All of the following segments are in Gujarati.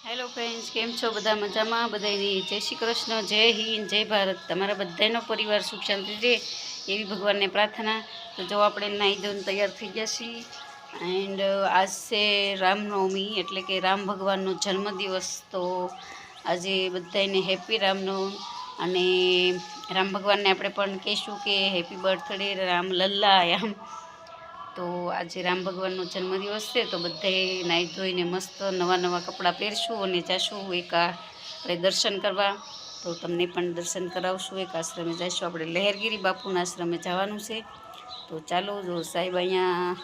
હેલો ફ્રેન્ડ્સ, કેમ છો? બધા મજામાં? બધાની જય શ્રી કૃષ્ણ, જય હિન્દ, જય ભારત. તમારા બધાનો પરિવાર સુખ શાંતિ રહે એવી ભગવાનને પ્રાર્થના. તો જો આપણે નાહી ધોઈને તૈયાર થઈ ગયા છીએ એન્ડ આજ છે રામનવમી, એટલે કે રામ ભગવાનનો જન્મદિવસ. તો આજે બધાને હેપી રામનવમી. અને રામ ભગવાનને આપણે પણ કહીશું કે હેપી બર્થડે રામ લલ્લા એમ. તો આજે રામ ભગવાનનો જન્મદિવસ છે, તો બધાએ નાહી ધોઈને મસ્ત નવા નવા કપડાં પહેરશું અને જઈશું આપણે દર્શન કરવા. તો તમને પણ દર્શન કરાવશું. એક આશ્રમે જઈશું, આપણે લહેરગીરી બાપુના આશ્રમે જવાનું છે. તો ચાલો. જો સાહેબ અહીંયા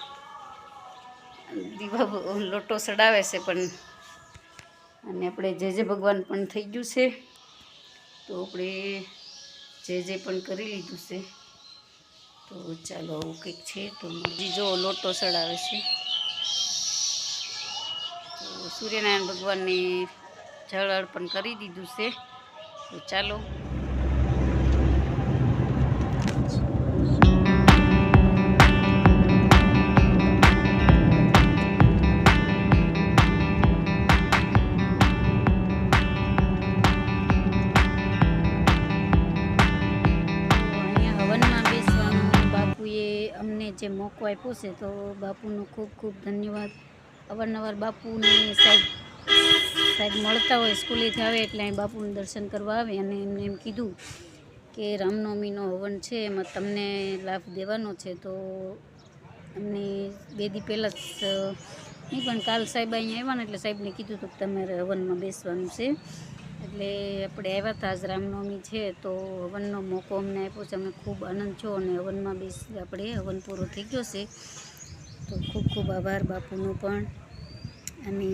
દીવા લોટો ચડાવે છે, પણ અને આપણે જે ભગવાન પણ થઈ ગયું છે, તો આપણે જે પણ કરી લીધું છે. તો ચાલો, આવું કંઈક છે. તો હજી જો લોટો ચડાવે છે. તો સૂર્યનારાયણ ભગવાનને જળ અર્પણ કરી દીધું છે. તો ચાલો. અમને જે મોકો આપ્યો છે, તો બાપુનો ખૂબ ખૂબ ધન્યવાદ. અવારનવાર બાપુને સાહેબ મળતા હોય, સ્કૂલેથી આવે એટલે અહીં બાપુનું દર્શન કરવા આવે અને એમને એમ કીધું કે રામનવમીનો હવન છે, એમાં તમને લાભ દેવાનો છે. તો અમને 2 દી પહેલાં જ નહીં, પણ કાલ સાહેબ અહીંયા આવ્યા ને એટલે સાહેબને કીધું હતું કે તમારે હવનમાં બેસવાનું છે. એટલે આપણે આવ્યા હતા. આજ રામનવમી છે, તો હવનનો મોકો અમને આપ્યો છે. અમને ખૂબ આનંદ થયો અને હવનમાં આપણે હવન પૂરો થઈ ગયો છે. તો ખૂબ ખૂબ આભાર બાપુનો પણ. અને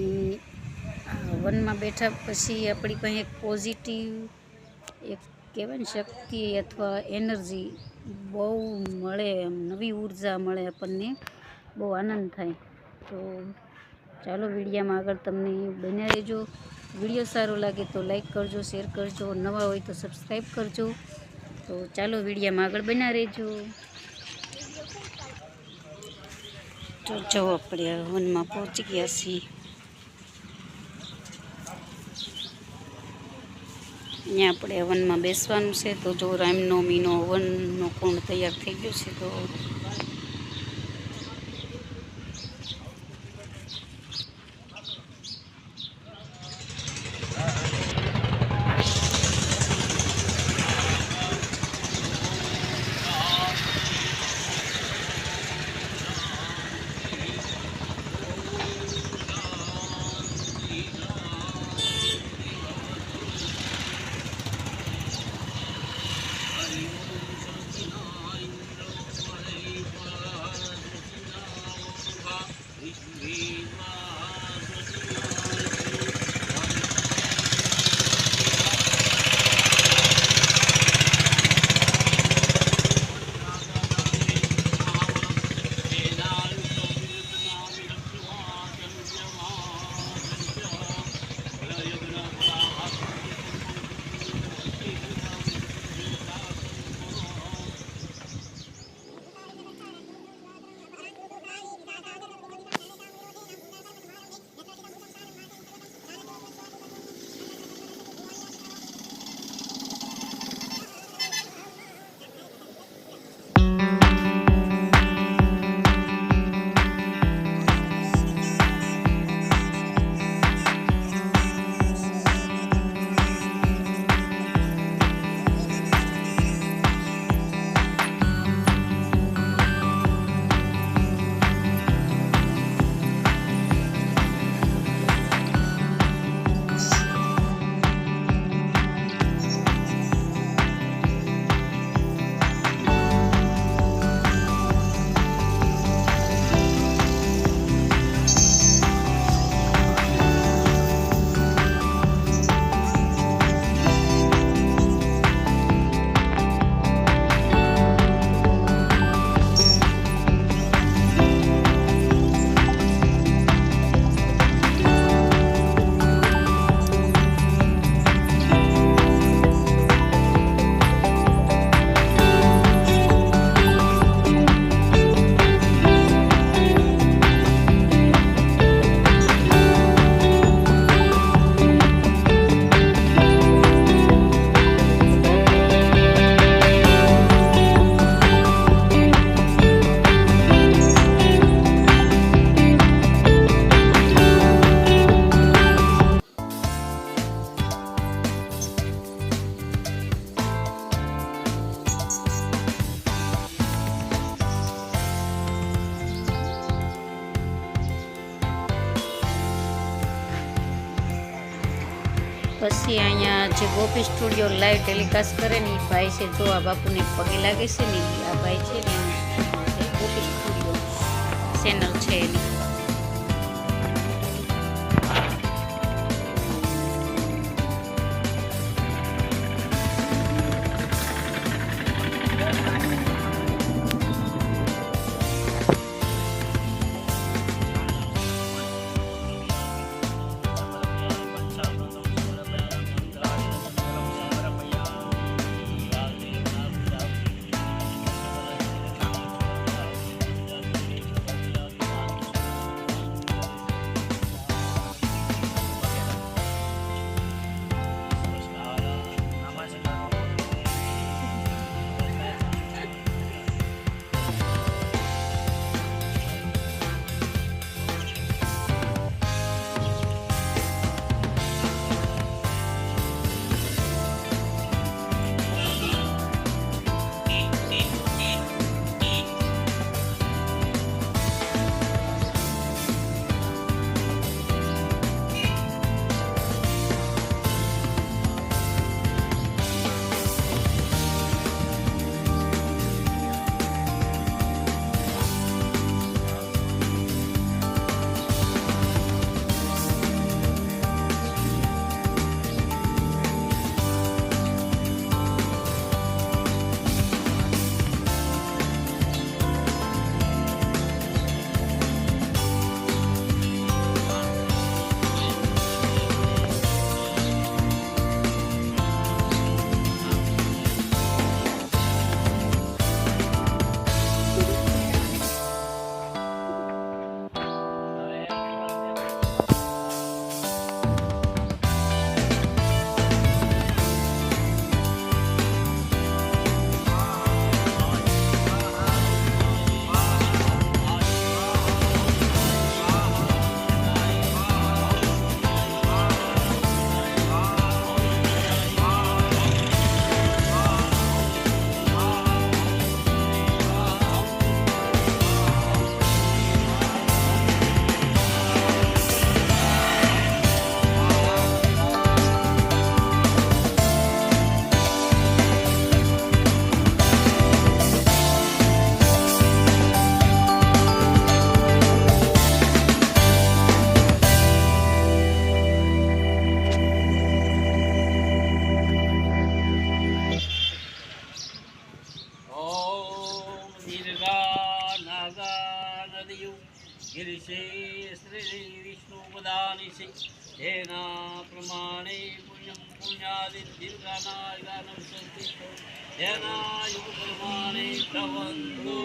હવનમાં બેઠા પછી આપણી પાસે એક પોઝિટિવ, એક કહેવાય ને શક્તિ અથવા એનર્જી બહુ મળે, એમ નવી ઉર્જા મળે આપણને, બહુ આનંદ થાય. તો ચાલો, વિડીયોમાં આગળ તમને બન્યા રહેજો. વિડીયો સારો લાગે તો લાઈક કરજો, શેર કરજો, નવા હોય તો સબસ્ક્રાઈબ કરજો. તો ચાલો, વિડીયોમાં આગળ બન્યા રહેજો. તો જો આપણે હવનમાં પહોંચી ગયા છીએ. અહીંયા આપણે હવનમાં બેસવાનું છે. તો જો રામનવમીનો હવનનો કુંડ તૈયાર થઈ ગયો છે. તો પછી અહીંયા જે ગોપી સ્ટુડિયો લાઈવ ટેલિકાસ્ટ કરે ને એ ભાઈ છે, જો આ બાપુને પગે લાગે છે ને આ ભાઈ છે ને ગોપી સ્ટુડિયો ચેનલ છે એની. ગિરિશે શ્રી વિષ્ણુ પદાની છે તેના પ્રમાણે પુણ્યમ પુણ્યાદિ દીર્ઘાનાયગાન સંતિ તેના યુગ પ્રમાણે ભ્રવંતુ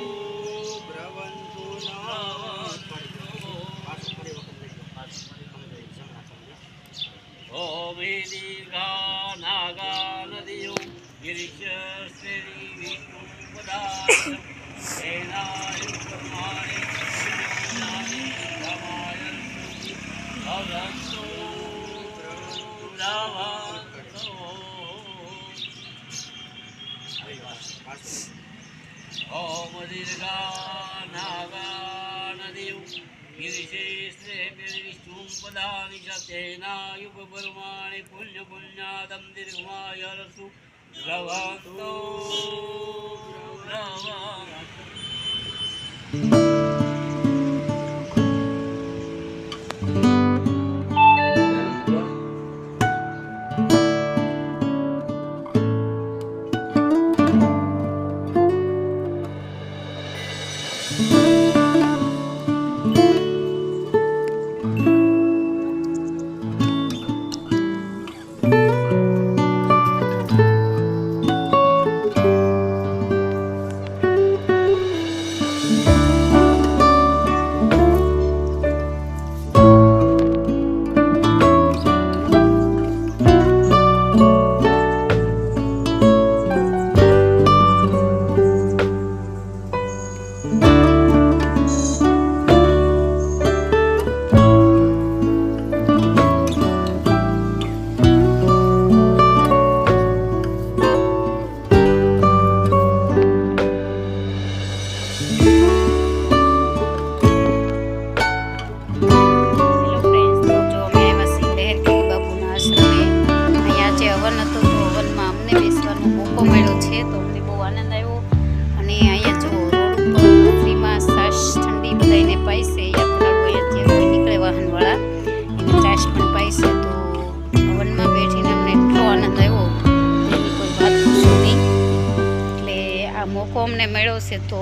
ઓમ દીર્ઘા નાગા નદીઓ ગિરિશ શ્રી વિષ્ણુ પદાની તેના યુગ પ્રમાણે ઓમ દીર્ઘા નાગા નદીઓ ગિરિશે વિષ્ણુ પદાની તેના યુગ પ્રમાણે પુણ્ય પુણ્યાદમ દીર્ઘમાય રસુ ભ્રવંતો મોકો અમને મળ્યો છે તો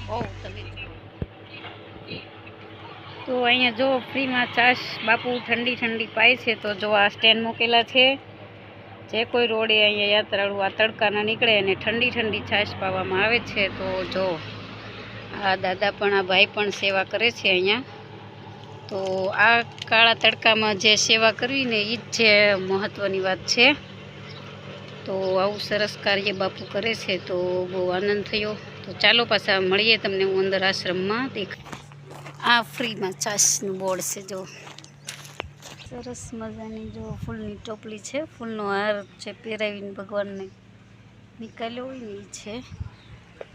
બહુ તમે તો અહીંયા જો ફ્રીમાં છાશ બાપુ ઠંડી ઠંડી પાય છે. તો જો આ સ્ટેન્ડ મૂકેલા છે. જે કોઈ રોડે અહીંયા યાત્રાળુ આ તડકાના નીકળે અને ઠંડી ઠંડી છાશ પાવામાં આવે છે. તો જો આ દાદા પણ આ ભાઈ પણ સેવા કરે છે અહીંયા. તો આ કાળા તડકામાં જે સેવા કરવી ને એ જ જે મહત્ત્વની વાત છે. તો આવું સરસ કાર્ય બાપુ કરે છે તો બહુ આનંદ થયો. તો ચાલો પાછા મળીએ તમને હું અંદર આશ્રમમાં આ ફ્રીમાં છાશનું બોર્ડ છે. જો સરસ મજાની જો ફૂલની ટોપલી છે. ફૂલનો હાર છે પહેરાવીને ભગવાનને નીકાળ્યો હોય ને એ છે.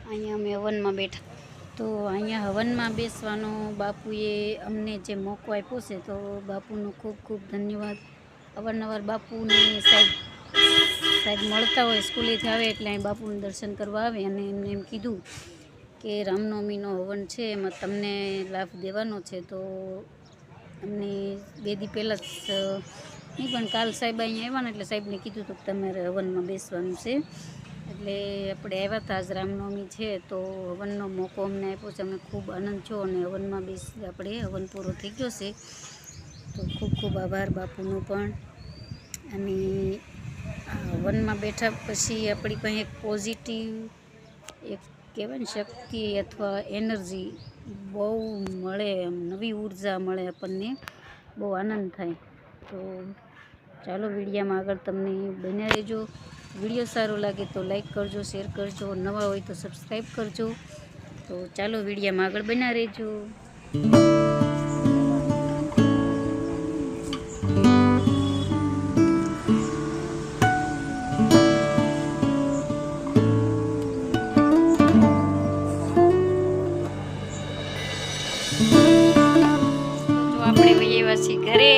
અહીંયા અમે હવનમાં બેઠા. તો અહીંયા હવનમાં બેસવાનો બાપુએ અમને જે મોકો આપ્યો છે તો બાપુનો ખૂબ ખૂબ ધન્યવાદ. અવારનવાર બાપુને સાહેબ મળતા હોય સ્કૂલેથી આવે એટલે અહીં બાપુનું દર્શન કરવા આવે અને એમને એમ કીધું કે રામનવમીનો હવન છે એમાં તમને લાભ દેવાનો છે. તો અમને 2 દી પહેલાં જ નહીં પણ કાલ સાહેબ અહીંયા આવ્યા ને એટલે સાહેબને કીધું હતું કે તમારે હવનમાં બેસવાનું છે. એટલે આપણે આવ્યા હતા આજ રામનવમી છે તો હવનનો મોકો અમને આપ્યો છે. અમે ખૂબ આનંદ છો અને હવનમાં આપણે હવન પૂરો થઈ ગયો છે. તો ખૂબ ખૂબ આભાર બાપુનો પણ. અને હવનમાં બેઠા પછી આપણી પાસે એક પોઝિટિવ એક કહેવાય ને શક્તિ અથવા એનર્જી બહુ મળે, એમ નવી ઉર્જા મળે આપણને, બહુ આનંદ થાય. તો ચાલો વિડીયામાં આગળ તમને બન્યા રહેજો. વિડીયો સારો લાગે તો લાઈક કરજો, શેર કરજો, નવા હોય તો સબસ્ક્રાઈબ કરજો. તો ચાલો વિડીયામાં આગળ બન્યા રહેજો. આપણે વહીએ છીએ ઘરે.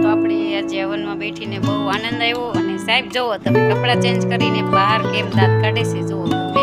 તો આપણે આજે હવનમાં બેઠીને બહુ આનંદ આવ્યો. અને સાહેબ જુઓ તમે કપડાં ચેન્જ કરીને બહાર કેમ દાંત કાઢે છે જુઓ તમે.